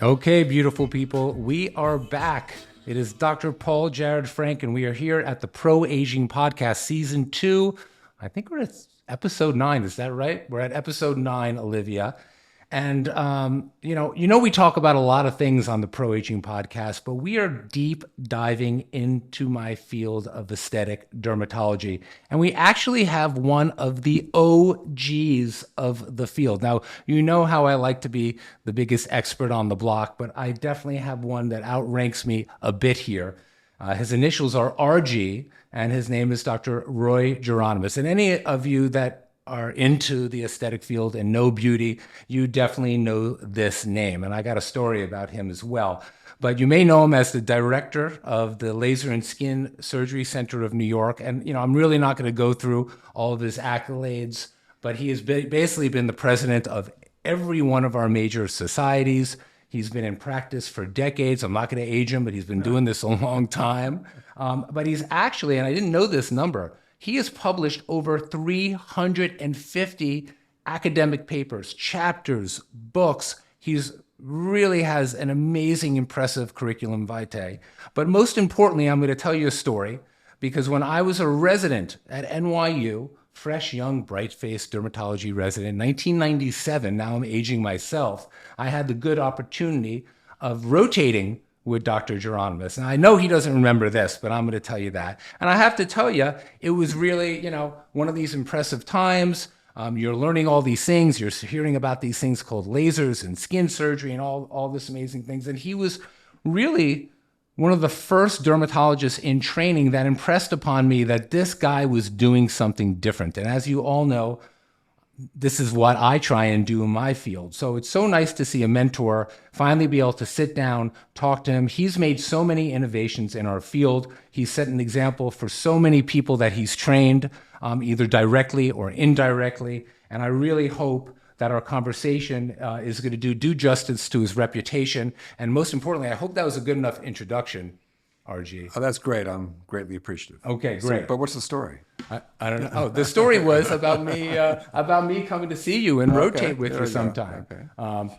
Okay, beautiful people, we are back. It is Dr. Paul Jared Frank, and we are here at the Pro Aging Podcast, Season 2. I think we're at episode 9. Is that right? We're at episode 9, Olivia. And, we talk about a lot of things on the Pro Aging Podcast, but we are deep diving into my field of aesthetic dermatology. And we actually have one of the OGs of the field. Now, you know how I like to be the biggest expert on the block, but I definitely have one that outranks me a bit here. His initials are RG, and his name is Dr. Roy Geronemus. And any of you that are into the aesthetic field and know beauty, you definitely know this name. And I got a story about him as well. But you may know him as the director of the Laser and Skin Surgery Center of New York. And, I'm really not going to go through all of his accolades, but he has basically been the president of every one of our major societies. He's been in practice for decades. I'm not going to age him, but he's been doing this a long time. But he's actually, and I didn't know this number, he has published over 350 academic papers, chapters, books. He's really has an amazing, impressive curriculum vitae. But most importantly, I'm going to tell you a story, because when I was a resident at NYU, fresh, young, bright-faced dermatology resident, 1997, now I'm aging myself, I had the good opportunity of rotating with Dr. Geronemus. And I know he doesn't remember this, but I'm going to tell you that. And I have to tell you, it was really, one of these impressive times. You're learning all these things. You're hearing about these things called lasers and skin surgery and all this amazing things. And he was really one of the first dermatologists in training that impressed upon me that this guy was doing something different. And as you all know, this is what I try and do in my field. So it's so nice to see a mentor finally be able to sit down, talk to him. He's made so many innovations in our field. He's set an example for so many people that he's trained, either directly or indirectly. And I really hope that our conversation is going to do justice to his reputation. And most importantly, I hope that was a good enough introduction, RG. Oh, that's great. I'm greatly appreciative. Okay, great. So, but what's the story? I don't know. Oh, the story was about me coming to see you and rotate with you sometime. Okay.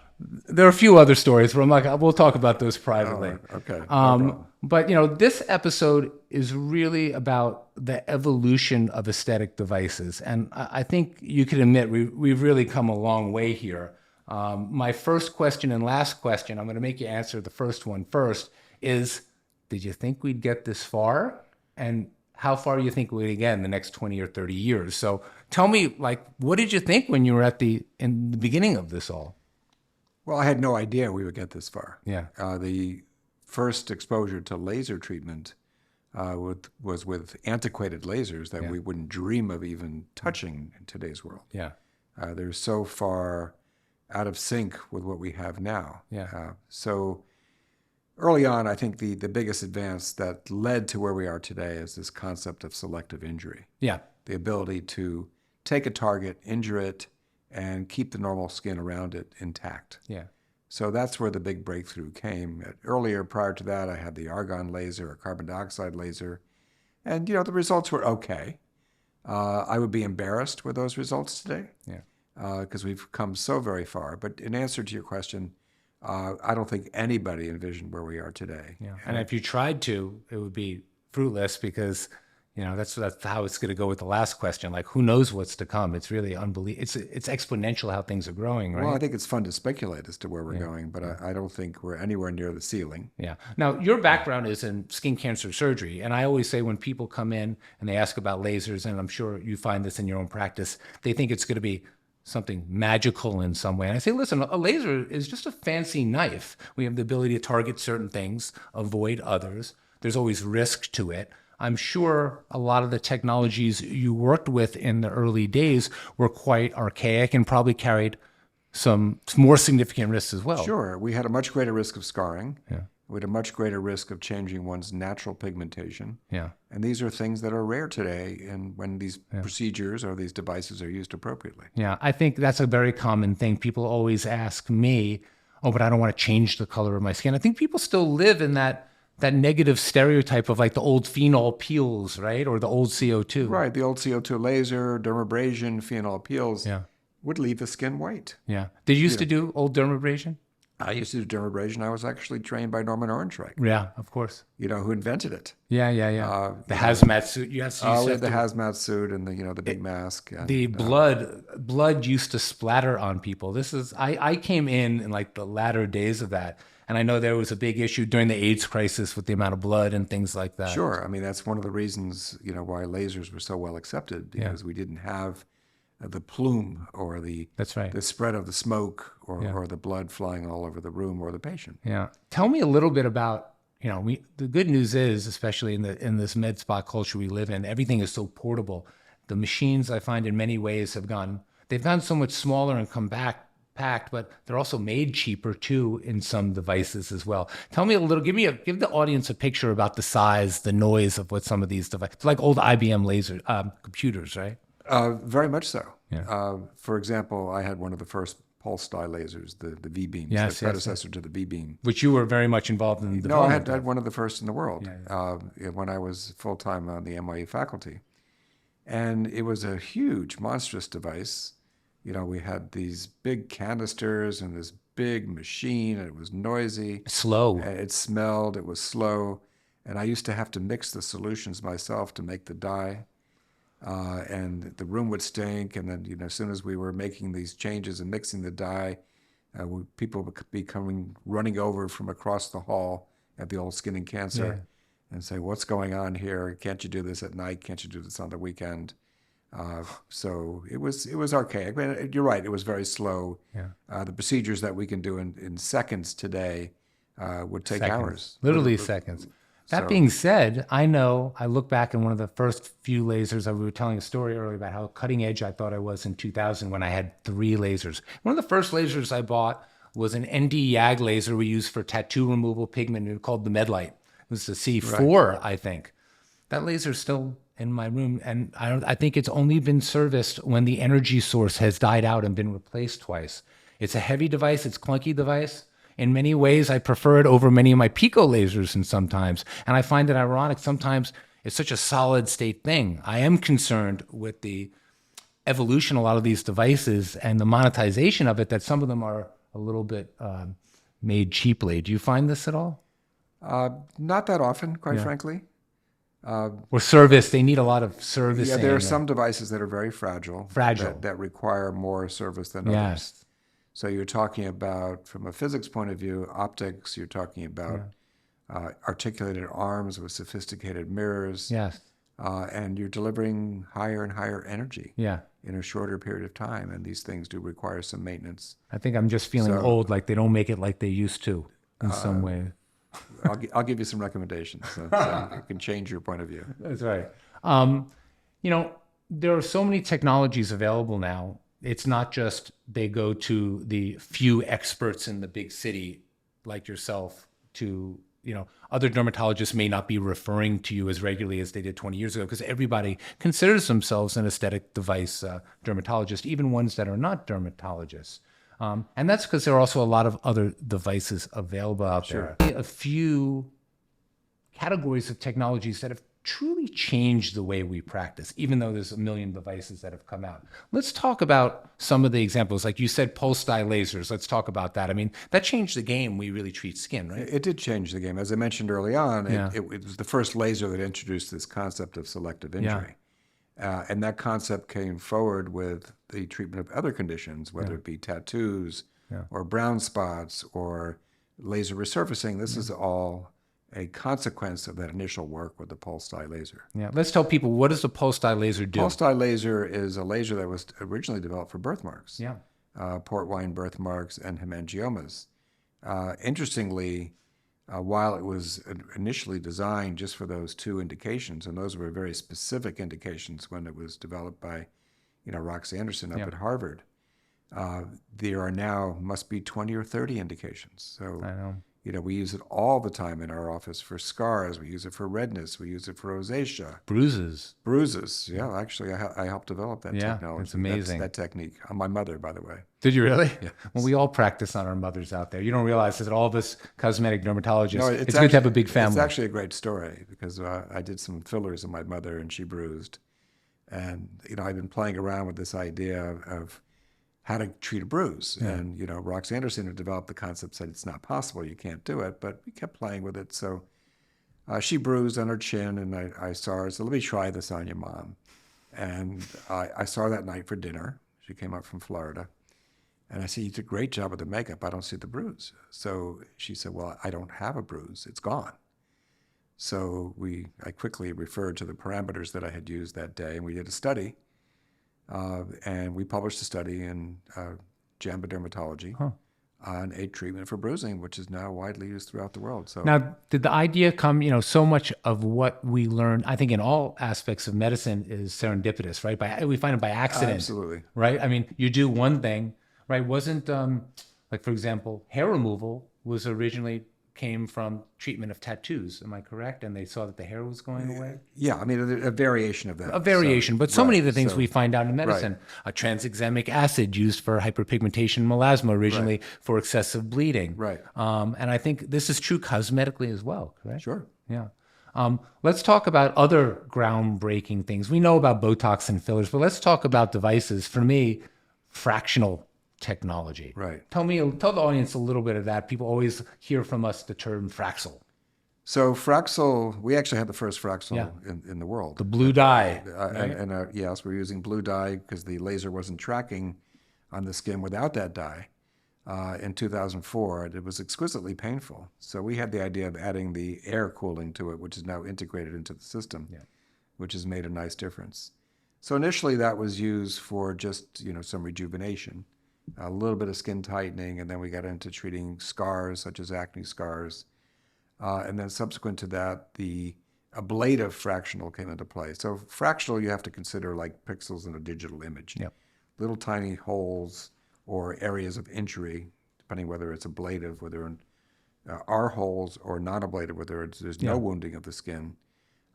There are a few other stories, but I'm like, we'll talk about those privately. Okay. No problem. But this episode is really about the evolution of aesthetic devices, and I think you can admit we've really come a long way here. My first question and last question, I'm going to make you answer the first one first, is: did you think we'd get this far? And how far you think we'd get in the next 20 or 30 years? So tell me, what did you think when you were in the beginning of this all? Well, I had no idea we would get this far. Yeah. The first exposure to laser treatment was with antiquated lasers that we wouldn't dream of even touching in today's world. Yeah. They're so far out of sync with what we have now. Yeah. So early on, I think the biggest advance that led to where we are today is this concept of selective injury. Yeah. The ability to take a target, injure it, and keep the normal skin around it intact. Yeah. So that's where the big breakthrough came. Earlier, prior to that, I had the argon laser or carbon dioxide laser. And, the results were okay. I would be embarrassed with those results today. Yeah. Because we've come so very far. But in answer to your question, I don't think anybody envisioned where we are today. Yeah. And if you tried to, it would be fruitless, because that's how it's going to go with the last question. Like, who knows what's to come? It's really unbelievable. It's exponential how things are growing, right? Well, I think it's fun to speculate as to where we're going, but I don't think we're anywhere near the ceiling. Yeah. Now, your background is in skin cancer surgery, and I always say when people come in and they ask about lasers, and I'm sure you find this in your own practice, they think it's going to be something magical in some way. And I say, listen, a laser is just a fancy knife. We have the ability to target certain things, avoid others. There's always risk to it. I'm sure a lot of the technologies you worked with in the early days were quite archaic and probably carried some more significant risks as well. Sure. We had a much greater risk of scarring. Yeah. We had a much greater risk of changing one's natural pigmentation. Yeah. And these are things that are rare today when these procedures or these devices are used appropriately. Yeah, I think that's a very common thing. People always ask me, oh, but I don't want to change the color of my skin. I think people still live in that negative stereotype of like the old phenol peels, right? Or the old CO2. Right. The old CO2 laser, dermabrasion, phenol peels would leave the skin white. Yeah. Did you used to do old dermabrasion? I used to do dermabrasion. I was actually trained by Norman Orenschreich, Yeah, of course. who invented it. Yeah, yeah, yeah. The hazmat suit. Yes, you We have had the to. hazmat suit and the big mask. The And blood used to splatter on people. I came in like the latter days of that, and I know there was a big issue during the AIDS crisis with the amount of blood and things like that. sure, I mean that's one of the reasons why lasers were so well accepted, Yeah. because we didn't have the plume or That's right. the spread of the smoke Yeah. or the blood flying all over the room or the patient. Yeah. Tell me a little bit about, the good news is, especially in this med spa culture we live in, everything is so portable. The machines, I find, in many ways they've gotten so much smaller and come back packed, but they're also made cheaper too in some devices as well. Tell me a little, give the audience a picture about the size, the noise of what some of these devices, like old IBM laser computers, right? Very much so. Yeah. For example, I had one of the first pulse dye lasers, the V-beams, Yes, the yes, predecessor to the V-beam. Which you were very much involved in the No, I development. had one of the first in the world Yeah, when I was full-time on the NYU faculty. And it was a huge, monstrous device. We had these big canisters and this big machine, and it was noisy. Slow. And it smelled, it was slow. And I used to have to mix the solutions myself to make the dye. And the room would stink. And then, as soon as we were making these changes and mixing the dye, people would be running over from across the hall at the old Skin and Cancer and say, "What's going on here? Can't you do this at night? Can't you do this on the weekend?" So it was archaic. I mean, you're right. It was very slow. Yeah. The procedures that we can do in seconds today would take hours. Literally seconds. That being said, I look back in one of the first few lasers. We were telling a story earlier about how cutting edge I thought I was in 2000 when I had 3 lasers. One of the first lasers I bought was an ND YAG laser we used for tattoo removal pigment called the Medlight. It was the C4, I think. That laser's still in my room, and I think it's only been serviced when the energy source has died out and been replaced twice. It's a heavy device. It's a clunky device. In many ways, I prefer it over many of my Pico lasers and sometimes. And I find it ironic. Sometimes it's such a solid state thing. I am concerned with the evolution of a lot of these devices and the monetization of it, that some of them are a little bit made cheaply. Do you find this at all? Not that often, quite frankly. Or service, they need a lot of service. Yeah, there are some devices that are very fragile. Fragile. That require more service than others. Yes. So you're talking about, from a physics point of view, optics. You're talking about articulated arms with sophisticated mirrors. Yes. And you're delivering higher and higher energy Yeah. in a shorter period of time. And these things do require some maintenance. I think I'm just feeling old, like they don't make it like they used to in some way. I'll give you some recommendations so it can change your point of view. That's right. There are so many technologies available now. It's not just they go to the few experts in the big city like yourself to, other dermatologists may not be referring to you as regularly as they did 20 years ago, because everybody considers themselves an aesthetic device dermatologist, even ones that are not dermatologists. And that's because there are also a lot of other devices available out there. A few categories of technologies that have truly changed the way we practice, even though there's a million devices that have come out. Let's talk about some of the examples. Like you said, pulse dye lasers. Let's talk about that. I mean, that changed the game we really treat skin, right? It did change the game. As I mentioned early on, it was the first laser that introduced this concept of selective injury. And that concept came forward with the treatment of other conditions, whether it be tattoos or brown spots or laser resurfacing. This is all a consequence of that initial work with the pulse dye laser. Yeah, let's tell people, what does the pulse dye laser do? Pulse dye laser is a laser that was originally developed for birthmarks, port wine birthmarks and hemangiomas. Interestingly, while it was initially designed just for those 2 indications, and those were very specific indications when it was developed by, Rox Anderson up at Harvard, there are now must be 20 or 30 indications. So I know. We use it all the time in our office for scars. We use it for redness. We use it for rosacea. Bruises. Yeah, actually, I helped develop that technology. It's amazing. That technique. On my mother, by the way. Did you really? Yeah. Well, we all practice on our mothers out there. You don't realize that all of us cosmetic dermatologists, it's good to have a big family. It's actually a great story because I did some fillers on my mother and she bruised. And, I've been playing around with this idea of how to treat a bruise. And, Rox Anderson had developed the concept, said it's not possible, you can't do it, but we kept playing with it. So she bruised on her chin, and I saw her, so let me try this on your mom. And I saw her that night for dinner. She came up from Florida. And I said, you did a great job with the makeup. I don't see the bruise. So she said, well, I don't have a bruise. It's gone. So I quickly referred to the parameters that I had used that day, and we did a study. And we published a study in JAMA Dermatology on a treatment for bruising, which is now widely used throughout the world. So now, did the idea come, so much of what we learn, I think in all aspects of medicine is serendipitous, right? We find it by accident. Absolutely. Right? I mean, you do one thing, right? Wasn't, like, for example, hair removal was originally came from treatment of tattoos. Am I correct? And they saw that the hair was going away? Yeah, I mean, a variation of that. A variation, but so many of the things so- we find out in medicine. A tranexamic acid used for hyperpigmentation melasma originally for excessive bleeding. Right. And I think this is true cosmetically as well, correct? Sure. Yeah. Let's talk about other groundbreaking things. We know about Botox and fillers, but let's talk about devices. For me, fractional technology. Right. Tell the audience a little bit of that. People always hear from us the term Fraxel. So Fraxel, we actually had the first Fraxel in the world. The blue dye. And yes, we're using blue dye because the laser wasn't tracking on the skin without that dye. In 2004, it was exquisitely painful. So we had the idea of adding the air cooling to it, which is now integrated into the system, which has made a nice difference. So initially that was used for just, some rejuvenation, a little bit of skin tightening, and then we got into treating scars such as acne scars. And then subsequent to that, the ablative fractional came into play. So fractional, you have to consider like pixels in a digital image. Little tiny holes or areas of injury, depending whether it's ablative, whether are holes, or non-ablative, whether there's no wounding of the skin.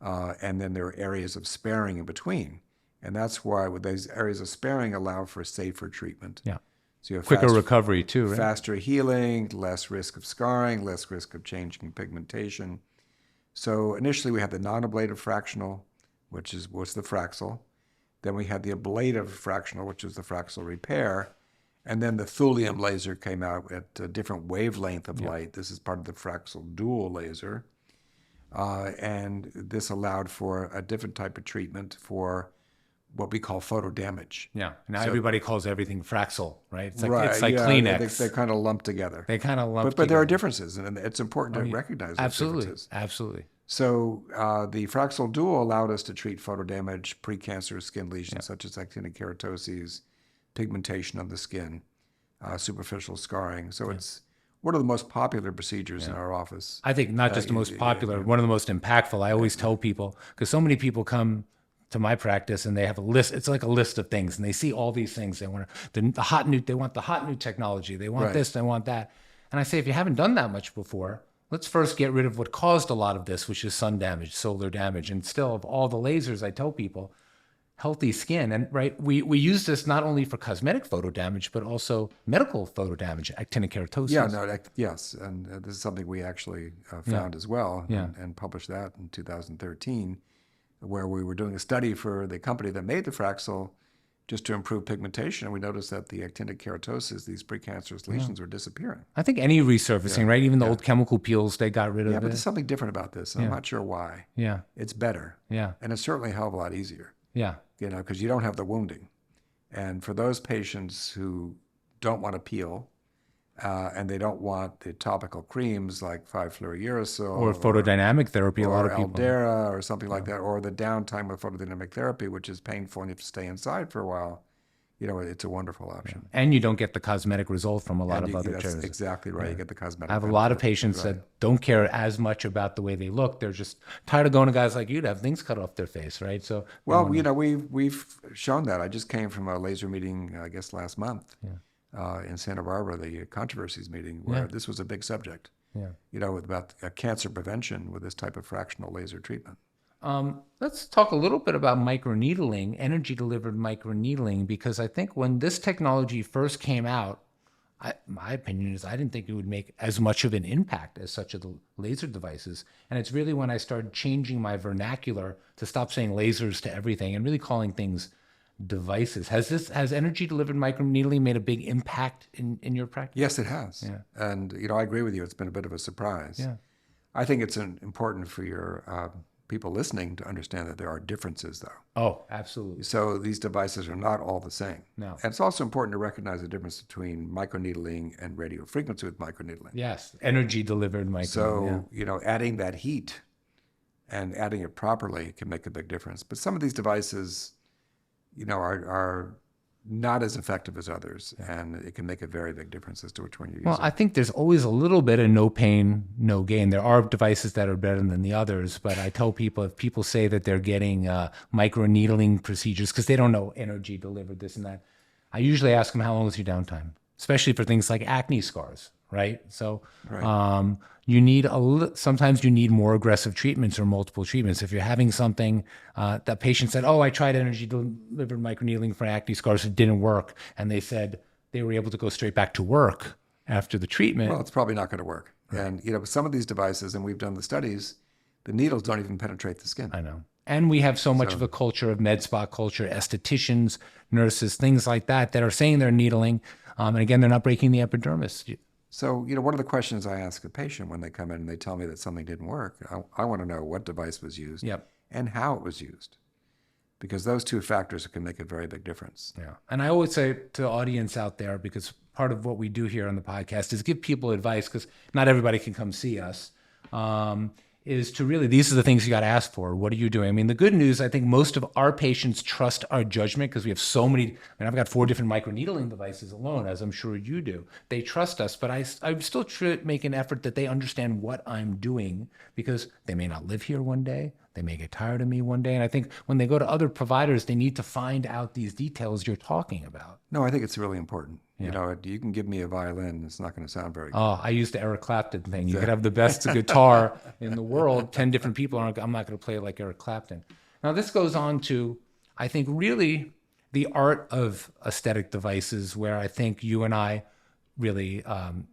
And then there are areas of sparing in between. And that's why with these areas of sparing allow for safer treatment. So you have Quicker recovery too, right? Faster healing, less risk of scarring, less risk of changing pigmentation. So initially we had the non-ablative fractional, which was the Fraxel. Then we had the ablative fractional, which is the Fraxel repair. And then the thulium laser came out at a different wavelength of light. This is part of the Fraxel dual laser. And this allowed for a different type of treatment for what we call photo damage. Now everybody calls everything Fraxel, right? It's like, Right, it's like yeah, Kleenex. They kind of lump together. But there are differences, and it's important to recognize those differences. Absolutely. So the Fraxel Duo allowed us to treat photo damage, precancerous skin lesions such as actinic keratoses, pigmentation on the skin, superficial scarring. So it's one of the most popular procedures in our office. I think not just the most popular, one of the most impactful. I always tell people, because so many people come to my practice and they have a list. It's like a list of things, and they see all these things. They want the hot new technology. They want this, they want that. And I say, if you haven't done that much before, let's first get rid of what caused a lot of this, which is sun damage, solar damage. And still, of all the lasers, I tell people, healthy skin. And we use this not only for cosmetic photo damage, but also medical photo damage, actinic keratosis. Yes. And this is something we actually found as well and published that in 2013, where we were doing a study for the company that made the Fraxel just to improve pigmentation. And we noticed that the actinic keratosis, these precancerous lesions, were disappearing. I think any resurfacing, right? Even the old chemical peels, they got rid of it. Yeah, but there's something different about this. I'm not sure why. Yeah. It's better. Yeah. And it's certainly a hell of a lot easier. Yeah. Because you don't have the wounding. And for those patients who don't want to peel, and they don't want the topical creams like 5-fluorouracil or photodynamic therapy, a lot of people. Aldera or something like that, or the downtime with photodynamic therapy, which is painful and you have to stay inside for a while. It's a wonderful option. And you don't get the cosmetic result from a lot of other That's chairs. exactly right. You get the cosmetic. I have a lot of patients that don't care as much about the way they look. They're just tired of going to guys like you to have things cut off their face, right? So we've shown that. I just came from a laser meeting, I guess last month. In Santa Barbara, the controversies meeting, where this was a big subject, about cancer prevention with this type of fractional laser treatment. Let's talk a little bit about microneedling, energy-delivered microneedling, because I think when this technology first came out, my opinion is I didn't think it would make as much of an impact as such of the laser devices. And it's really when I started changing my vernacular to stop saying lasers to everything and really calling things devices. Has energy delivered microneedling made a big impact in your practice? Yes, it has. Yeah. And, I agree with you. It's been a bit of a surprise. Yeah. I think it's important for your people listening to understand that there are differences, though. Oh, absolutely. So these devices are not all the same. No. And it's also important to recognize the difference between microneedling and radiofrequency with microneedling. Yes, energy delivered microneedling. So, adding that heat and adding it properly can make a big difference. But some of these devices, are not as effective as others, and it can make a very big difference as to which one you use. Well, I think there's always a little bit of no pain, no gain. There are devices that are better than the others, but I tell people, if people say that they're getting microneedling procedures because they don't know energy delivered, this and that, I usually ask them, how long is your downtime? Especially for things like acne scars, right? So Right. you need sometimes you need more aggressive treatments or multiple treatments. If you're having something that patient said, oh, I tried energy delivered microneedling for acne scars, it didn't work. And they said they were able to go straight back to work after the treatment. Well, it's probably not going to work. Right. And, some of these devices, and we've done the studies, the needles don't even penetrate the skin. I know. And we have so much of a culture of med spa culture, estheticians, nurses, things like that are saying they're needling. And again, they're not breaking the epidermis. So, one of the questions I ask a patient when they come in and they tell me that something didn't work, I want to know what device was used and how it was used, because those two factors can make a very big difference. Yeah. And I always say to the audience out there, because part of what we do here on the podcast is give people advice, because not everybody can come see us, is to really, these are the things you got to ask for. What are you doing? I mean, the good news, I think most of our patients trust our judgment because we have so many. I've got 4 different microneedling devices alone, as I'm sure you do. They trust us, but I still make an effort that they understand what I'm doing, because they may not live here one day. They may get tired of me one day. And I think when they go to other providers, they need to find out these details you're talking about. No, I think it's really important. Yeah. You can give me a violin. It's not going to sound very good. Oh, I used the Eric Clapton thing. You could have the best guitar in the world. 10 different people I'm not going to play like Eric Clapton. Now, this goes on to, I think, really the art of aesthetic devices, where I think you and I really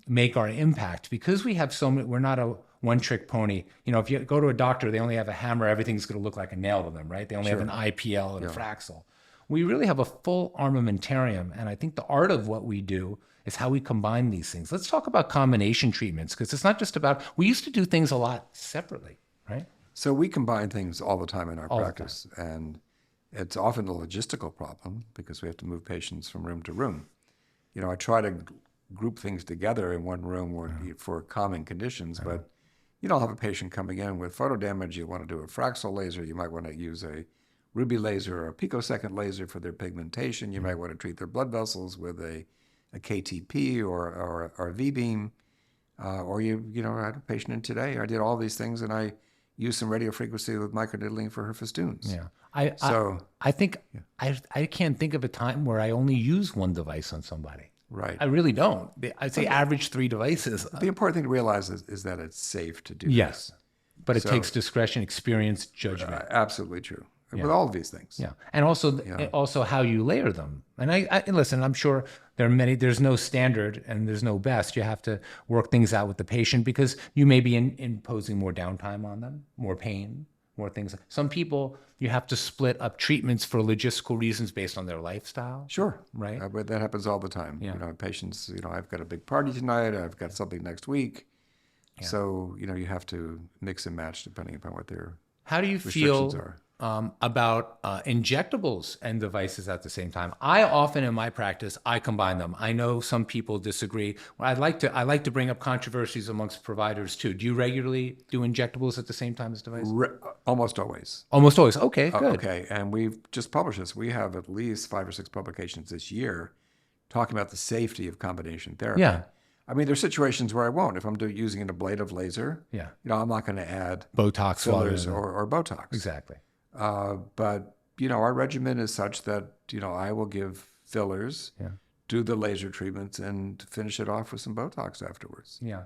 make our impact, because we have so many. We're not a one-trick pony. If you go to a doctor, they only have a hammer. Everything's going to look like a nail to them, right? They only have an IPL and a Fraxel. We really have a full armamentarium, and I think the art of what we do is how we combine these things. Let's talk about combination treatments, because it's not just about, we used to do things a lot separately, right? So we combine things all the time in our practice, and it's often a logistical problem because we have to move patients from room to room. I try to group things together in one room for common conditions, but you don't have a patient coming in with photo damage. You want to do a Fraxel laser. You might want to use a ruby laser or a picosecond laser for their pigmentation. You might want to treat their blood vessels with a KTP or a V-beam. Or I had a patient in today. I did all these things, and I used some radiofrequency with microneedling for her festoons. Yeah. I think I can't think of a time where I only use one device on somebody. Right. I really don't. I'd say average 3 devices. The important thing to realize is that it's safe to do. Yes. But it takes discretion, experience, judgment. Absolutely true. With all of these things. Yeah. And also how you layer them. And I listen, I'm sure there's no standard and there's no best. You have to work things out with the patient, because you may be imposing more downtime on them, more pain, more things. Some people, you have to split up treatments for logistical reasons based on their lifestyle. Sure. Right. But that happens all the time. Yeah. Patients, I've got a big party tonight. I've got something next week. Yeah. So, you have to mix and match depending upon what their How do you restrictions feel are. About injectables and devices at the same time? I often, in my practice, I combine them. I know some people disagree. I like to bring up controversies amongst providers too. Do you regularly do injectables at the same time as devices? Almost always. Almost always. Okay, good. Okay, and we've just published this. We have at least 5 or 6 publications this year talking about the safety of combination therapy. Yeah. I mean, there's situations where I won't. If I'm using an ablative laser, I'm not going to add Botox, fillers or Botox. Exactly. But, our regimen is such that, I will give fillers, do the laser treatments, and finish it off with some Botox afterwards. Yeah.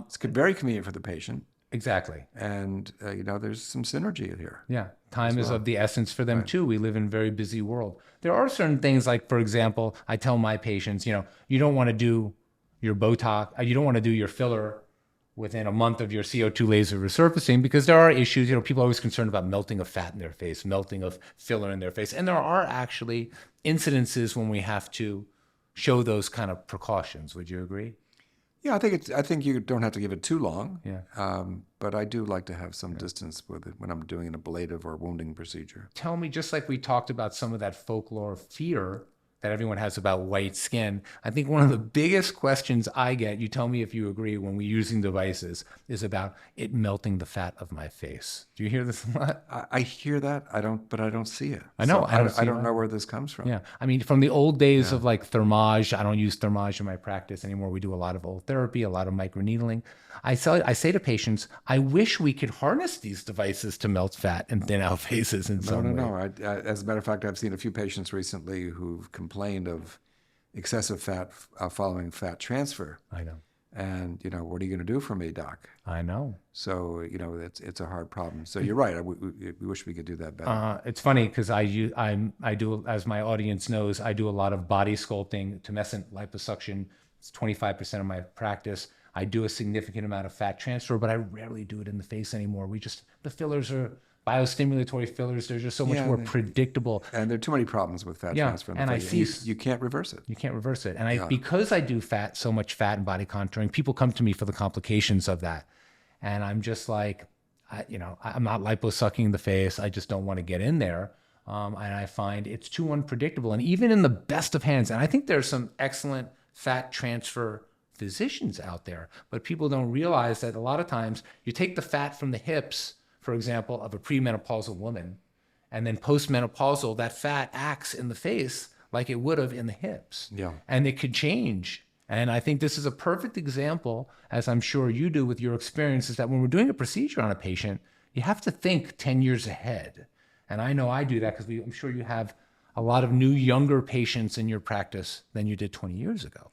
It's very convenient for the patient. Exactly. And, there's some synergy here. Yeah. Time is of the essence for them too. We live in a very busy world. There are certain things, like, for example, I tell my patients, you don't want to do your Botox, you don't want to do your filler within a month of your CO2 laser resurfacing, because there are issues. People are always concerned about melting of fat in their face, melting of filler in their face. And there are actually incidences when we have to show those kind of precautions. Would you agree? Yeah, I think you don't have to give it too long. Yeah. But I do like to have some distance with it when I'm doing an ablative or wounding procedure. Tell me, just like we talked about some of that folklore fear that everyone has about white skin, I think one of the biggest questions I get, you tell me if you agree, when we're using devices, is about it melting the fat of my face. Do you hear this a lot? I hear that. But I don't see it. I know. So I don't know where this comes from. Yeah. I mean, from the old days of like thermage, I don't use thermage in my practice anymore. We do a lot of old therapy, a lot of microneedling. I say to patients, I wish we could harness these devices to melt fat and thin out faces in some way. No. As a matter of fact, I've seen a few patients recently who've complained of excessive fat following fat transfer. I know. And, what are you going to do for me, doc? I know. So, it's a hard problem. So you're right. We wish we could do that better. It's funny because I do, as my audience knows, I do a lot of body sculpting, tumescent liposuction. It's 25% of my practice. I do a significant amount of fat transfer, but I rarely do it in the face anymore. The fillers are biostimulatory fillers. They're just so much more predictable. And there are too many problems with fat transfer in the face. You can't reverse it. You can't reverse it. And because I do so much fat and body contouring, people come to me for the complications of that. And I'm just like, I'm not liposucking the face. I just don't want to get in there. And I find it's too unpredictable. And even in the best of hands, and I think there's some excellent fat transfer physicians out there, but people don't realize that a lot of times you take the fat from the hips, for example, of a premenopausal woman, and then postmenopausal, that fat acts in the face like it would have in the hips. Yeah. And it could change. And I think this is a perfect example, as I'm sure you do with your experience, is that when we're doing a procedure on a patient, you have to think 10 years ahead. And I know I do that because I'm sure you have a lot of new, younger patients in your practice than you did 20 years ago.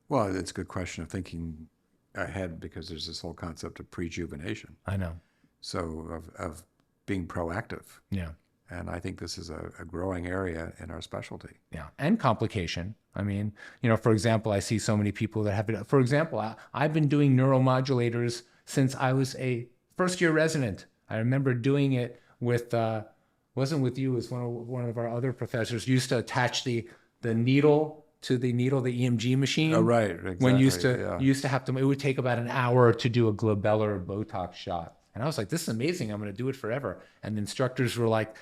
Well, it's a good question of thinking ahead, because there's this whole concept of prejuvenation. I know. So of being proactive. Yeah. And I think this is a growing area in our specialty. Yeah. And complication. I mean, for example, I see so many people that have it. For example, I've been doing neuromodulators since I was a first-year resident. I remember doing it with, wasn't with you, it was one of our other professors, used to attach the needle to the EMG machine. Oh, right. Exactly. When used to have to, it would take about an hour to do a glabellar Botox shot. And I was like, this is amazing. I'm going to do it forever. And the instructors were like,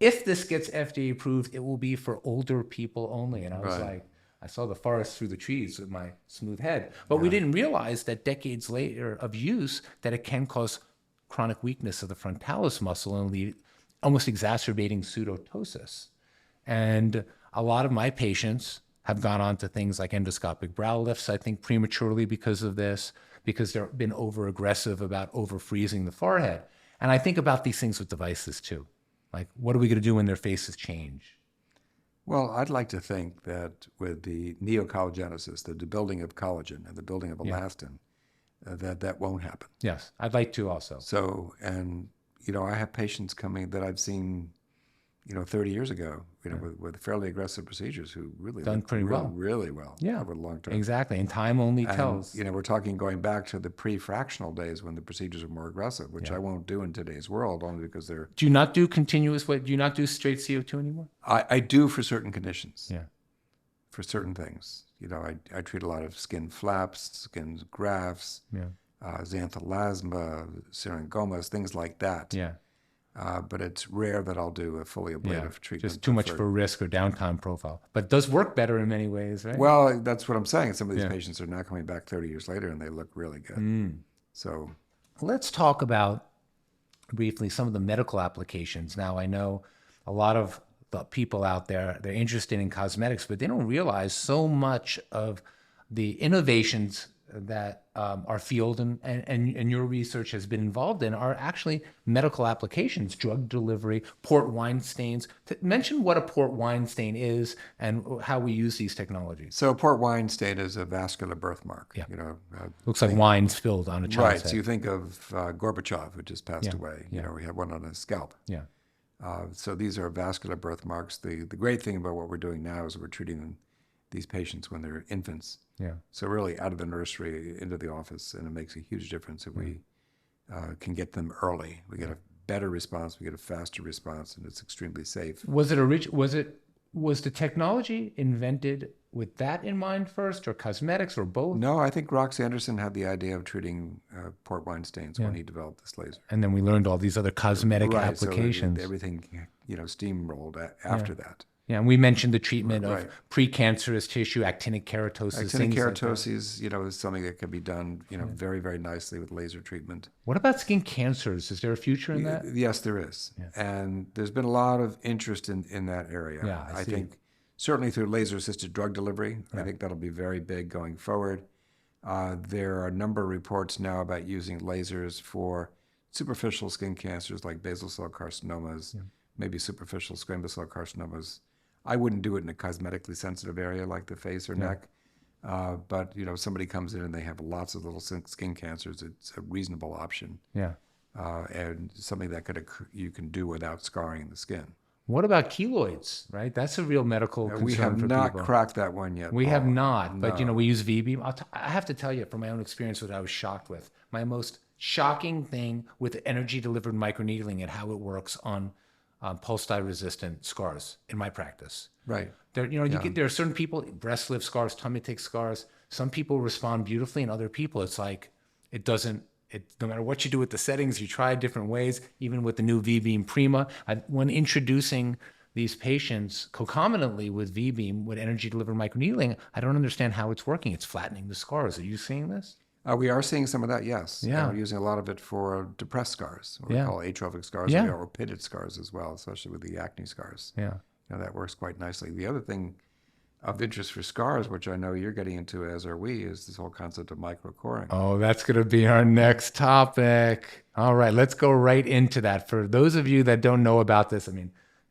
if this gets FDA approved, it will be for older people only. And I was like, I saw the forest through the trees with my smooth head. But we didn't realize that decades later of use, that it can cause chronic weakness of the frontalis muscle and lead, almost exacerbating pseudotosis. And a lot of my patients have gone on to things like endoscopic brow lifts, I think prematurely because of this, because they've been over-aggressive about over-freezing the forehead. And I think about these things with devices too. Like, what are we going to do when their faces change? Well, I'd like to think that with the neocollagenesis, the building of collagen and the building of elastin, that won't happen. Yes, I'd like to also. So, and, I have patients coming that I've seen, 30 years ago, with fairly aggressive procedures who really done pretty well. Really well over the long term. Exactly. And time only tells. We're talking going back to the pre-fractional days when the procedures were more aggressive, which I won't do in today's world, only because they're... Do you not do continuous weight? Do you not do straight CO2 anymore? I do for certain conditions. Yeah. For certain things. I treat a lot of skin flaps, skin grafts, xanthelasma, syringomas, things like that. Yeah. But it's rare that I'll do a fully ablative treatment. Just too much for risk or downtime profile. But it does work better in many ways, right? Well, that's what I'm saying. Some of these patients are now coming back 30 years later and they look really good. So let's talk about briefly some of the medical applications. Now, I know a lot of the people out there, they're interested in cosmetics, but they don't realize so much of the innovations that our field and your research has been involved in are actually medical applications, drug delivery, port wine stains. Mention what a port wine stain is and how we use these technologies. So a port wine stain is a vascular birthmark. Yeah. Looks like wine spilled on a child's head. Right. So you think of Gorbachev, who just passed away. We had one on his scalp. Yeah. So these are vascular birthmarks. The great thing about what we're doing now is we're treating these patients when they're infants. Yeah. So really out of the nursery into the office, and it makes a huge difference if we can get them early. We get a better response, we get a faster response, and it's extremely safe. Was the technology invented with that in mind first, or cosmetics, or both? No, I think Rox Anderson had the idea of treating port wine stains when he developed this laser. And then we learned all these other cosmetic applications. So everything, steamrolled after that. Yeah, and we mentioned the treatment of precancerous tissue, actinic keratosis. Actinic keratosis, is something that can be done, very, very nicely with laser treatment. What about skin cancers? Is there a future in that? Yes, there is. Yeah. And there's been a lot of interest in that area. Yeah, I see. think certainly through laser-assisted drug delivery, I think that'll be very big going forward. There are a number of reports now about using lasers for superficial skin cancers like basal cell carcinomas, maybe superficial squamous cell carcinomas. I wouldn't do it in a cosmetically sensitive area like the face or neck. But, somebody comes in and they have lots of little skin cancers. It's a reasonable option. Yeah. And something that you can do without scarring the skin. What about keloids, right? That's a real medical concern for people. We have not cracked that one yet. We have not, but we use V-beam. I have to tell you from my own experience what I was shocked with. My most shocking thing with energy delivered microneedling and how it works on pulse dye resistant scars in my practice. Right. There are certain people, breast lift scars, tummy tick scars. Some people respond beautifully, and other people, it's like no matter what you do with the settings, you try different ways, even with the new V-beam Prima. When introducing these patients concomitantly with V-beam, with energy delivered microneedling, I don't understand how it's working. It's flattening the scars. Are you seeing this? We are seeing some of that, yes. Yeah. We're using a lot of it for depressed scars, what we call atrophic scars, or pitted scars as well, especially with the acne scars. Yeah. That works quite nicely. The other thing of interest for scars, which I know you're getting into, as are we, is this whole concept of microcoring. Oh, that's going to be our next topic. All right, let's go right into that. For those of you that don't know about this, if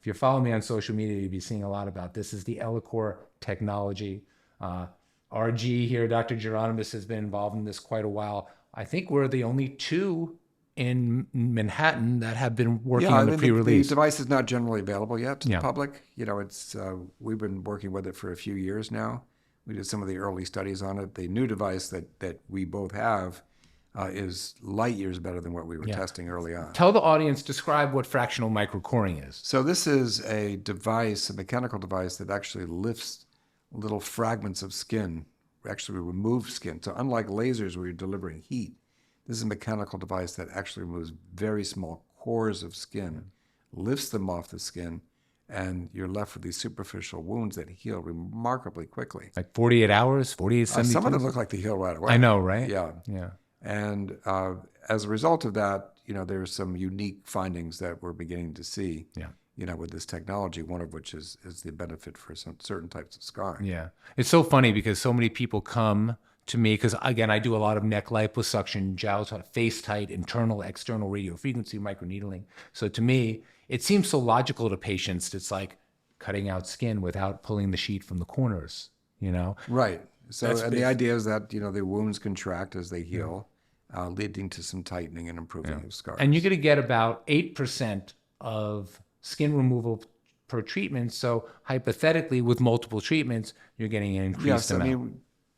you follow me on social media, you'll be seeing a lot about this. This is the ellacor technology. RG here, Dr. Geronemus, has been involved in this quite a while. I think we're the only two in Manhattan that have been working on the pre-release. The device is not generally available yet to the public. We've been working with it for a few years now. We did some of the early studies on it. The new device that we both have is light years better than what we were testing early on. Tell the audience, describe what fractional microcoring is. So this is a device, a mechanical device that actually lifts little fragments of skin, actually remove skin. So unlike lasers where you're delivering heat, this is a mechanical device that actually removes very small cores of skin, lifts them off the skin, and you're left with these superficial wounds that heal remarkably quickly. Like 48 hours, 48, 72? Some of them look like they heal right away. I know, right? Yeah. And as a result of that, there's some unique findings that we're beginning to see. With this technology, one of which is the benefit for some certain types of scarring. Yeah. It's so funny because so many people come to me, because again, I do a lot of neck liposuction, jowl tight, face tight, internal, external radiofrequency microneedling. So to me, it seems so logical to patients. It's like cutting out skin without pulling the sheet from the corners, Right. So the idea is that, the wounds contract as they heal, leading to some tightening and improving of scars. And you're going to get about 8% of skin removal per treatment. So hypothetically, with multiple treatments, you're getting an increased amount.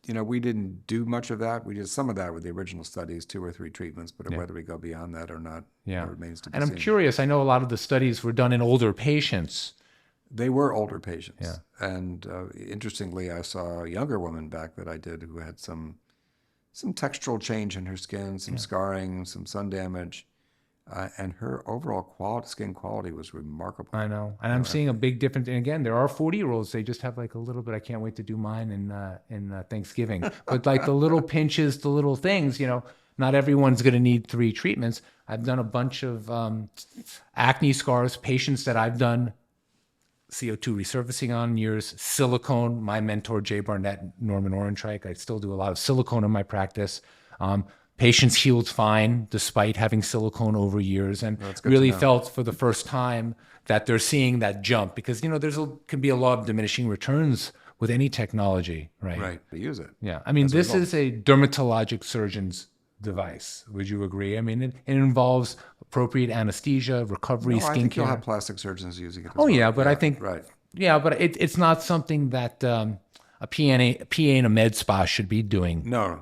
We didn't do much of that. We did some of that with the original studies, 2 or 3 treatments, but whether we go beyond that or not remains to be seen. And I'm curious, I know a lot of the studies were done in older patients. They were older patients. Yeah. And interestingly, I saw a younger woman back that I did who had some textural change in her skin, some scarring, some sun damage. And her overall skin quality was remarkable. I know. And I'm seeing a big difference. And again, there are 40-year-olds. They just have like a little bit. I can't wait to do mine in Thanksgiving. But like the little pinches, the little things, not everyone's going to need 3 treatments. I've done a bunch of acne scars, patients that I've done CO2 resurfacing on years, silicone. My mentor, Jay Barnett, Norman Orenreich, I still do a lot of silicone in my practice. Patients healed fine despite having silicone over years, and really felt for the first time that they're seeing that jump, because can be a law of diminishing returns with any technology, right? Right, to use it. Yeah, this is a dermatologic surgeon's device. Would you agree? It involves appropriate anesthesia, recovery, skincare. I think you'll have plastic surgeons using it. But I think but it's not something that a PA in a med spa should be doing. No,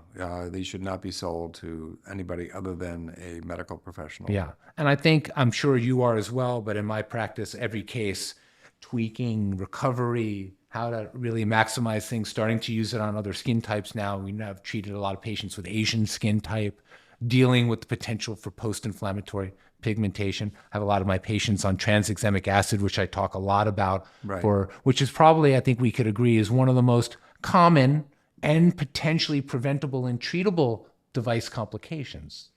these should not be sold to anybody other than a medical professional. Yeah. And I think, I'm sure you are as well, but in my practice, every case, tweaking, recovery, how to really maximize things, starting to use it on other skin types now. We have treated a lot of patients with Asian skin type, dealing with the potential for post-inflammatory pigmentation. I have a lot of my patients on tranexamic acid, which I talk a lot about, Right. which is probably, I think we could agree, is one of the most common and potentially preventable and treatable device complications.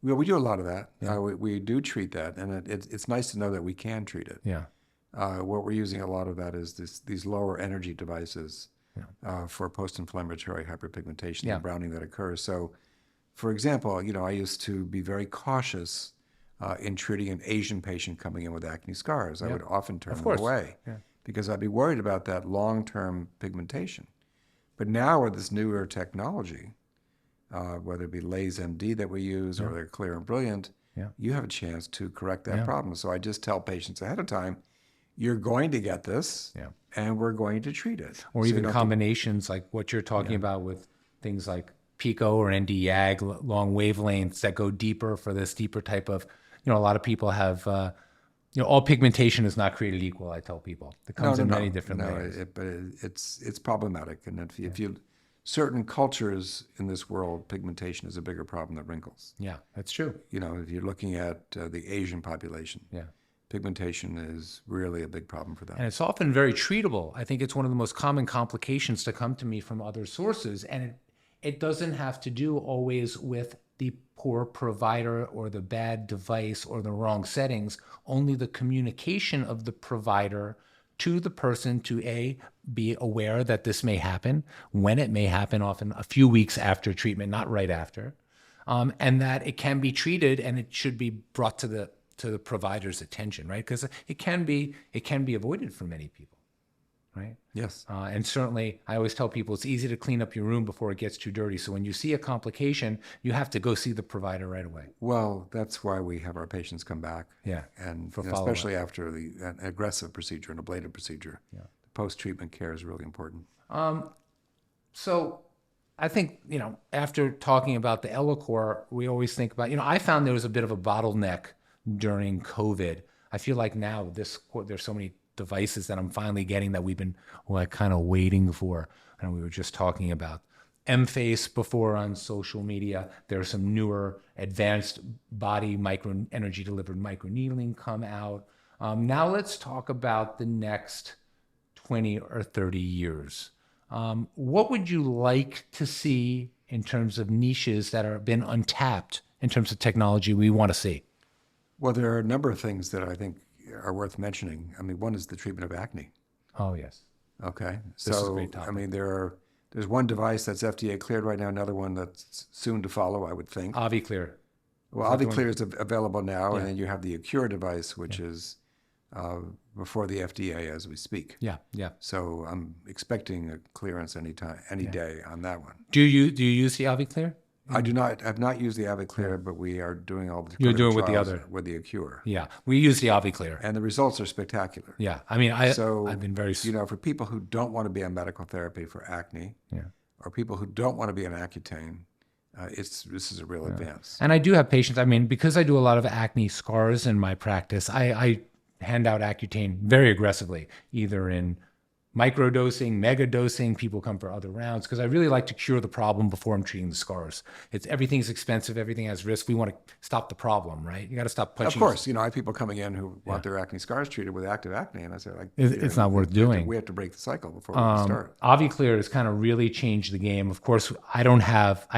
Well, we do a lot of that. We do treat that, and it's nice to know that we can treat it. Yeah. What we're using a lot of that is these lower energy devices for post-inflammatory hyperpigmentation, the browning that occurs. So, for example, I used to be very cautious in treating an Asian patient coming in with acne scars. I would often turn them away because I'd be worried about that long-term pigmentation. But now with this newer technology, whether it be LASEMD that we use or they're Clear and Brilliant, you have a chance to correct that problem. So I just tell patients ahead of time, you're going to get this, and we're going to treat it. Or So even combinations like what you're talking about with things like PICO or ND-YAG, long wavelengths that go deeper for this deeper type of, a lot of people have, all pigmentation is not created equal, I tell people. It comes in many different layers. But it's problematic. And if you certain cultures in this world, pigmentation is a bigger problem than wrinkles. Yeah, that's true. If you're looking at the Asian population, pigmentation is really a big problem for them. And it's often very treatable. I think it's one of the most common complications to come to me from other sources. And it doesn't have to do always with the poor provider or the bad device or the wrong settings, only the communication of the provider to the person to be aware that this may happen, when it may happen, often a few weeks after treatment, not right after, and that it can be treated and it should be brought to the provider's attention, right? Because it can be avoided for many people, right? Yes. And certainly, I always tell people it's easy to clean up your room before it gets too dirty. So when you see a complication, you have to go see the provider right away. Well, that's why we have our patients come back. Yeah. And For especially after an aggressive procedure, an ablative procedure. Yeah. Post-treatment care is really important. So I think, after talking about the 𝐿-core, we always think about, I found there was a bit of a bottleneck during COVID. I feel like now there's so many devices that I'm finally getting that we've been kind of waiting for. And we were just talking about M-Face before on social media. There are some newer advanced body energy delivered microneedling come out. Now let's talk about the next 20 or 30 years. What would you like to see in terms of niches that have been untapped in terms of technology we want to see? Well, there are a number of things that I think are worth mentioning. I mean, one is the treatment of acne. Oh, yes. Okay. This is a great topic. I mean, there's one device that's FDA cleared right now, another one that's soon to follow, I would think. 𝐸𝟐. Well, 𝐸𝟐 is available now, and then you have the 𝐈 device, which is before the FDA as we speak. Yeah, yeah. So I'm expecting a clearance any day on that one. Do you use the 𝐸𝟐? I do not. I've not used the 𝐸𝟐, but we are doing all the You're doing clinical with the trials other. with the 𝐈. Yeah, we use the 𝐸𝟐. And the results are spectacular. Yeah, I mean, I've been very. For people who don't want to be on medical therapy for acne, or people who don't want to be on Accutane, this is a real advance. And I do have patients. I mean, because I do a lot of acne scars in my practice, I hand out Accutane very aggressively, either in microdosing, mega dosing. People come for other rounds because I really like to cure the problem before I'm treating the scars. Everything's expensive, everything has risk. We want to stop the problem, right? You got to stop punching. Of course, I have people coming in who want their acne scars treated with active acne, and I say, it's not worth doing. We have to break the cycle before we can start. 𝐸𝟐 has kind of really changed the game. Of course, I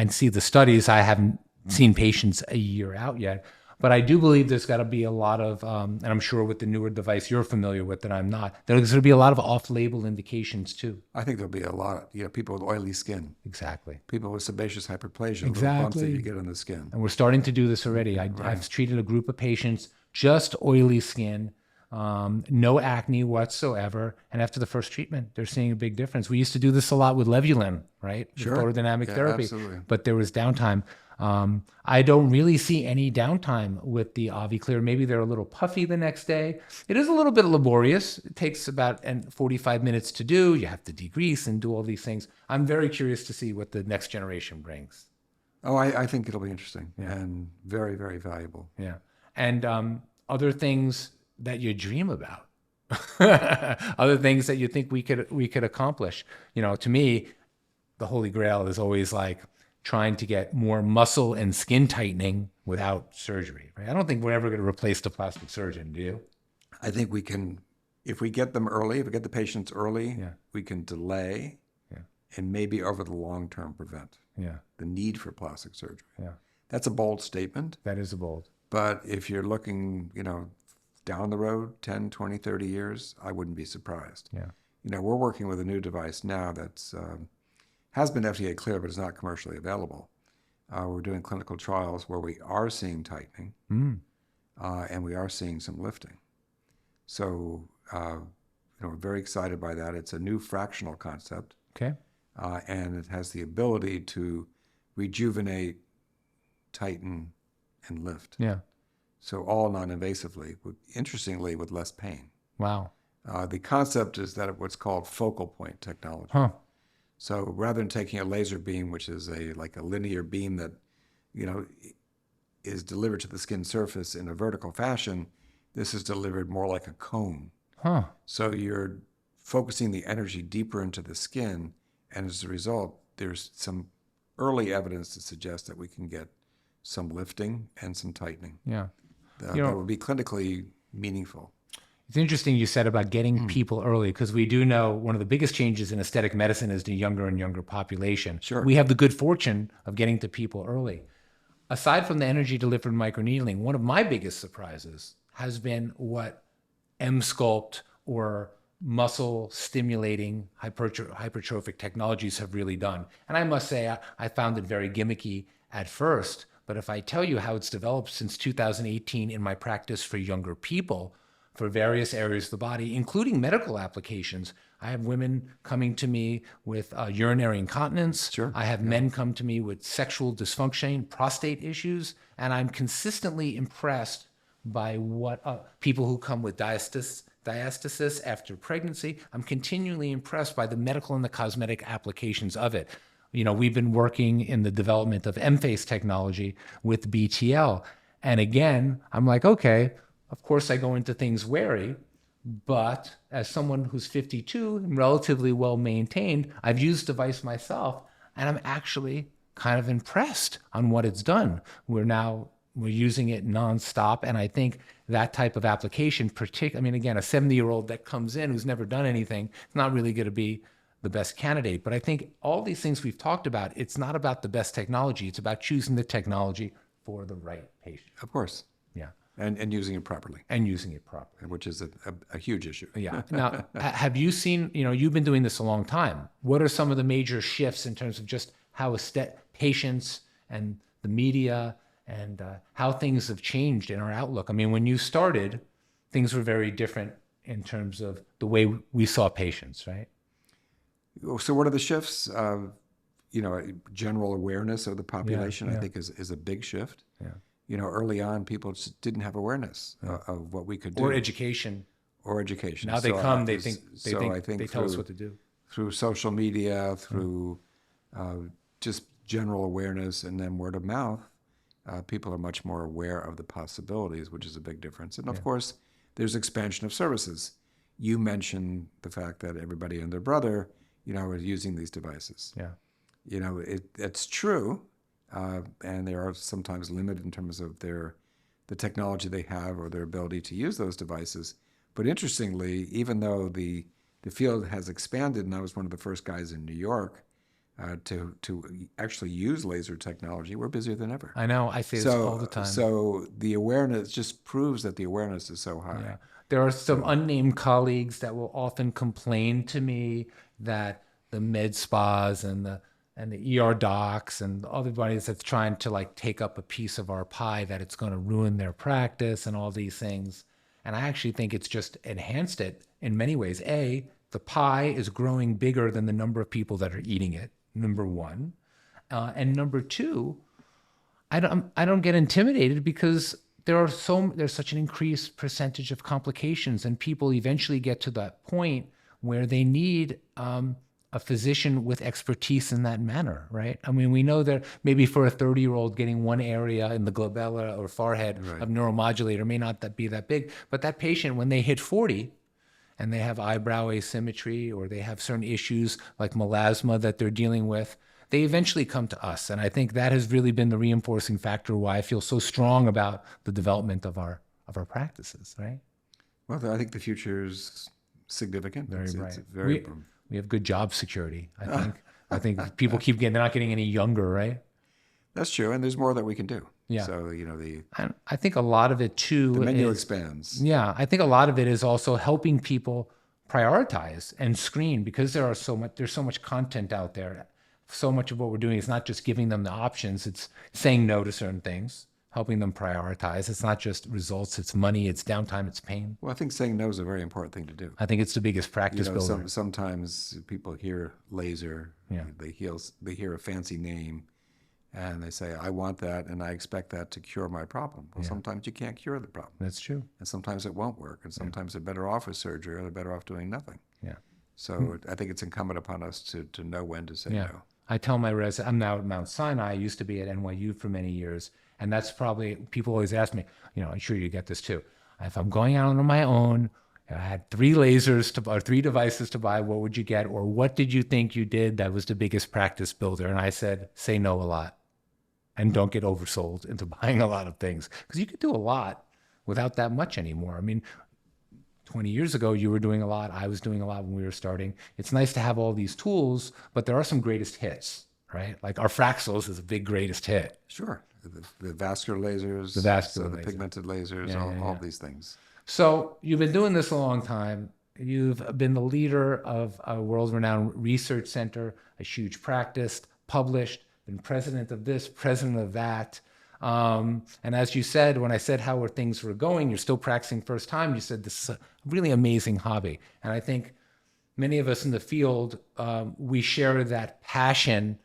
see the studies. I haven't seen patients a year out yet. But I do believe there's got to be a lot of, and I'm sure with the newer device you're familiar with that I'm not, there's going to be a lot of off-label indications too. I think there'll be a lot of, people with oily skin. Exactly. People with sebaceous hyperplasia, the bumps that you get on the skin. And we're starting to do this already. I've treated a group of patients, just oily skin, no acne whatsoever. And after the first treatment, they're seeing a big difference. We used to do this a lot with Levulin, right? Sure. With photodynamic therapy. Absolutely. But there was downtime. I don't really see any downtime with the 𝐒𝐵𝐶lear. Maybe they're a little puffy the next day. It is a little bit laborious. It takes about 45 minutes to do. You have to degrease and do all these things. I'm very curious to see what the next generation brings. Oh, I think it'll be interesting and very, very valuable. Yeah. And other things that you dream about, other things that you think we could accomplish. You know, to me, the Holy Grail is always like trying to get more muscle and skin tightening without surgery. Right? I don't think we're ever going to replace the plastic surgeon. Do you? I think we can, if we get them early, if we get the patients early, we can delay and maybe over the long term prevent the need for plastic surgery. Yeah. That's a bold statement. That is a bold. But if you're looking, you know, down the road, 10, 20, 30 years, I wouldn't be surprised. Yeah. You know, we're working with a new device now that's has been FDA cleared, but is not commercially available. We're doing clinical trials where we are seeing tightening and we are seeing some lifting. So, you know, we're very excited by that. It's a new fractional concept. Okay. And it has the ability to rejuvenate, tighten, and lift. Yeah. So all non-invasively, interestingly, with less pain. Wow. The concept is that what's called focal point technology. Huh. So rather than taking a laser beam, which is like a linear beam that, you know, is delivered to the skin surface in a vertical fashion, this is delivered more like a cone. Huh. So you're focusing the energy deeper into the skin, and as a result, there's some early evidence to suggest that we can get some lifting and some tightening. Yeah. That would be clinically meaningful. It's interesting you said about getting people early, because we do know one of the biggest changes in aesthetic medicine is the younger and younger population. Sure. We have the good fortune of getting to people early. Aside from the energy delivered microneedling, one of my biggest surprises has been what Emsculpt or muscle stimulating hypertrophic technologies have really done. And I must say, I found it very gimmicky at first, but if I tell you how it's developed since 2018 in my practice for younger people, for various areas of the body, including medical applications. I have women coming to me with urinary incontinence. Sure. I have men come to me with sexual dysfunction, prostate issues, and I'm consistently impressed by what people who come with diastasis after pregnancy. I'm continually impressed by the medical and the cosmetic applications of it. You know, we've been working in the development of M-Face technology with BTL. And again, I'm like, okay, of course I go into things wary, but as someone who's 52 and relatively well maintained, I've used the device myself, and I'm actually kind of impressed on what it's done. We're using it nonstop, and I think that type of application, I mean, again, a 70-year-old that comes in who's never done anything, it's not really going to be the best candidate. But I think all these things we've talked about, it's not about the best technology. It's about choosing the technology for the right patient. Of course. Yeah. And using it properly. And using it properly. Which is a huge issue. Yeah. Now, have you seen, you know, you've been doing this a long time. What are some of the major shifts in terms of just how patients and the media and how things have changed in our outlook? I mean, when you started, things were very different in terms of the way we saw patients, right? So what are the shifts? You know, general awareness of the population, I think, is a big shift. Yeah. You know, early on, people just didn't have awareness of what we could do. Or education. Now they come, they tell us what to do. Through social media, through just general awareness, and then word of mouth, people are much more aware of the possibilities, which is a big difference. And of course, there's expansion of services. You mentioned the fact that everybody and their brother, you know, are using these devices. Yeah. You know, it's true. And they are sometimes limited in terms of the technology they have or their ability to use those devices. But interestingly, even though the field has expanded, and I was one of the first guys in New York to actually use laser technology, we're busier than ever. I know. I say this all the time. So the awareness just proves that the awareness is so high. Yeah. There are some unnamed colleagues that will often complain to me that the med spas and the ER docs and everybody that's trying to like take up a piece of our pie, that it's going to ruin their practice and all these things. And I actually think it's just enhanced it in many ways. A, the pie is growing bigger than the number of people that are eating it, number one. And number two, I don't get intimidated because there's such an increased percentage of complications, and people eventually get to that point where they need a physician with expertise in that manner, right? I mean, we know that maybe for a 30-year-old getting one area in the glabella or forehead of neuromodulator may not be that big, but that patient, when they hit 40 and they have eyebrow asymmetry or they have certain issues like melasma that they're dealing with, they eventually come to us. And I think that has really been the reinforcing factor why I feel so strong about the development of our practices, right? Well, I think the future is significant. Very bright. It's very we have good job security, I think. I think people they're not getting any younger, right? That's true, and there's more that we can do. Yeah. So, I think a lot of it too. the menu expands. Yeah, I think a lot of it is also helping people prioritize and screen, because there's so much content out there. So much of what we're doing is not just giving them the options, it's saying no to certain things, helping them prioritize. It's not just results, it's money, it's downtime, it's pain. Well, I think saying no is a very important thing to do. I think it's the biggest practice builder. Sometimes people hear laser, they hear a fancy name, and they say, I want that, and I expect that to cure my problem. Well, sometimes you can't cure the problem. That's true. And sometimes it won't work, and sometimes they're better off with surgery, or they're better off doing nothing. Yeah. So I think it's incumbent upon us to know when to say no. I tell my residents, I'm now at Mount Sinai. I used to be at NYU for many years. And that's probably, people always ask me, I'm sure you get this too. If I'm going out on my own, I had 3 lasers or 3 devices to buy, what would you get? Or what did you think you did that was the biggest practice builder? And I said, say no a lot and don't get oversold into buying a lot of things, because you could do a lot without that much anymore. I mean, 20 years ago, you were doing a lot. I was doing a lot when we were starting. It's nice to have all these tools, but there are some greatest hits, right? Like our Fraxels is a big greatest hit. Sure. The vascular lasers, the pigmented lasers, all these things. So you've been doing this a long time. You've been the leader of a world-renowned research center, a huge practice, published, been president of this, president of that. And as you said, when I said how things were going, you're still practicing first time, you said this is a really amazing hobby. And I think many of us in the field, we share that passion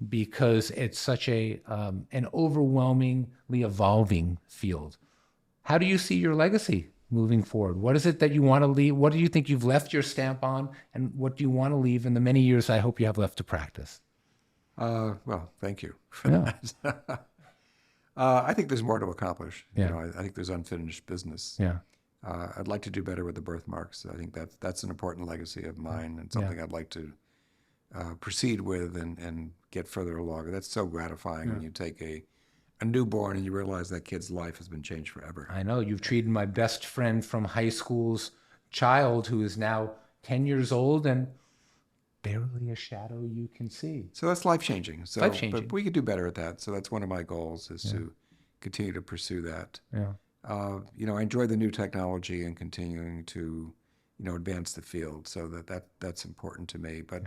because it's such an overwhelmingly evolving field. How do you see your legacy moving forward? What is it that you want to leave? What do you think you've left your stamp on? And what do you want to leave in the many years I hope you have left to practice? Well, thank you for that. I think there's more to accomplish. I think there's unfinished business. Yeah. I'd like to do better with the birthmarks. I think that's an important legacy of mine, and something I'd like to proceed with and get further along. That's so gratifying when you take a newborn and you realize that kid's life has been changed forever. I know. You've treated my best friend from high school's child, who is now 10 years old and barely a shadow you can see. So that's life-changing. Life-changing. But we could do better at that. So that's one of my goals, is to continue to pursue that. Yeah. I enjoy the new technology and continuing to, advance the field. So that's important to me. But,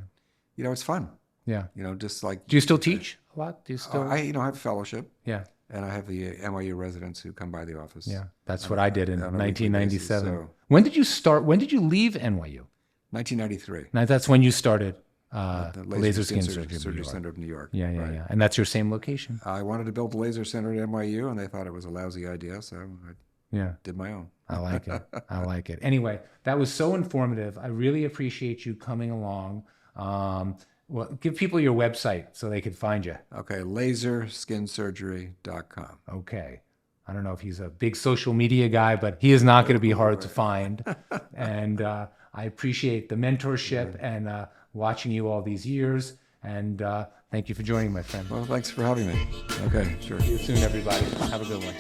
it's fun. Yeah. Just like... Do you still teach a lot? Do you still... I have a fellowship. Yeah. And I have the NYU residents who come by the office. Yeah. That's what I did in 1997. Basis, so. When did you start? When did you leave NYU? 1993. Now, that's when you started the Laser Skin Surgery Center of New York. Yeah. Right. And that's your same location? I wanted to build a laser center at NYU, and they thought it was a lousy idea, so I did my own. I like it. Anyway, that was so informative. I really appreciate you coming along. Give people your website so they could find you. Okay, laserskinsurgery.com. Okay. I don't know if he's a big social media guy, but he is not going to be hard to find. And I appreciate the mentorship and watching you all these years. And thank you for joining, my friend. Well, thanks for having me. Okay, sure. See you soon, everybody. Have a good one.